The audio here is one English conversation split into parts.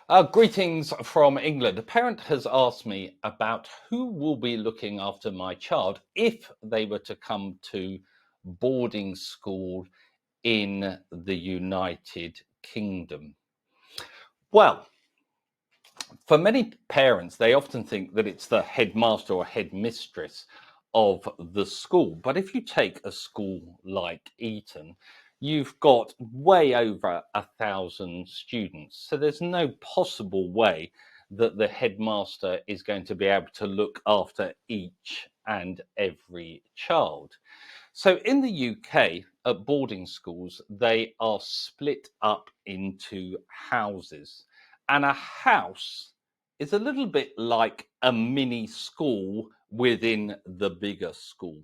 Greetings from England. A parent has asked me about who will be looking after my child if they were to come to boarding school in the United Kingdom. Well, for many parents, they often think that it's the headmaster or headmistress of the school. But if you take a school like Eton, you've got way over 1,000 students. So there's no possible way that the headmaster is going to be able to look after each and every child. So in the UK, at boarding schools, they are split up into houses. And a house is a little bit like a mini school within the bigger school.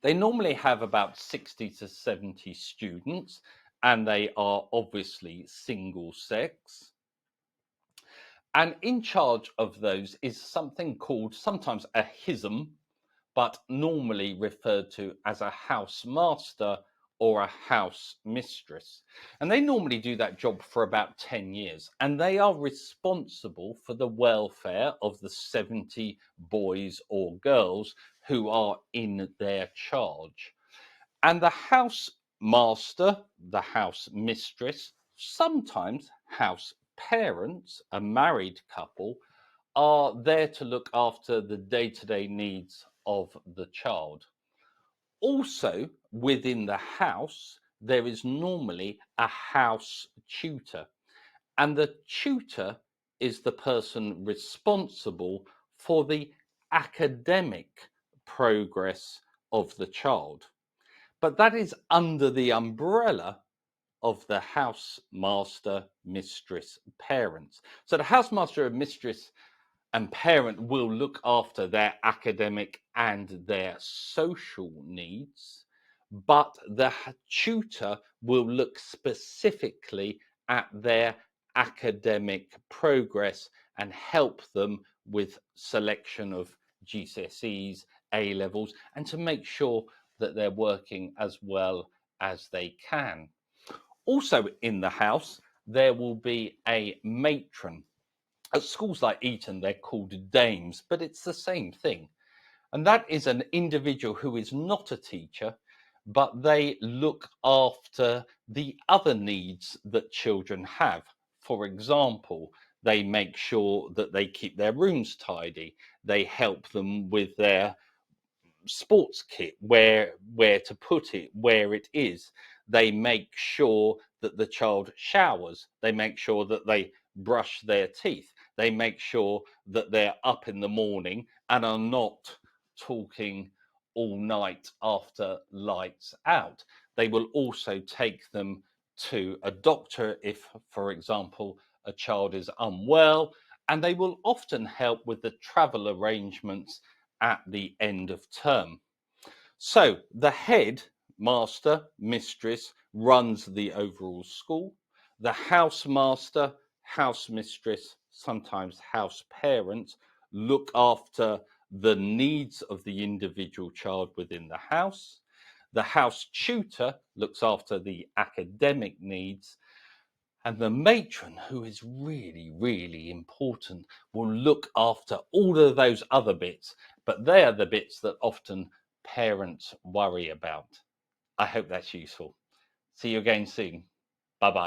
They normally have about 60 to 70 students, and they are obviously single sex. And in charge of those is something called sometimes a HISM, but normally referred to as a housemaster or a house mistress. And they normally do that job for about 10 years. And they are responsible for the welfare of the 70 boys or girls who are in their charge. And the housemaster, the house mistress, sometimes house parents, a married couple, are there to look after the day-to-day needs of the child. Also, within the house, there is normally a house tutor, and the tutor is the person responsible for the academic progress of the child. But that is under the umbrella of the housemaster, mistress, parents. So the housemaster and mistress and parent will look after their academic and their social needs, but the tutor will look specifically at their academic progress and help them with selection of GCSEs, A levels, and to make sure that they're working as well as they can. Also in the house, there will be a matron. At schools like Eton, they're called dames, but it's the same thing. And that is an individual who is not a teacher, but they look after the other needs that children have. For example, they make sure that they keep their rooms tidy. They help them with their sports kit, where to put it, where it is. They make sure that the child showers. They make sure that they brush their teeth. They make sure that they're up in the morning and are not talking all night after lights out. They will also take them to a doctor if, for example, a child is unwell, and they will often help with the travel arrangements at the end of term. So the head master, mistress, runs the overall school. The housemaster, house mistress, sometimes house parents, look after the needs of the individual child within the house. The house tutor looks after the academic needs, and the matron, who is really, really important, will look after all of those other bits, but they are the bits that often parents worry about. I hope that's useful. See you again soon. Bye bye.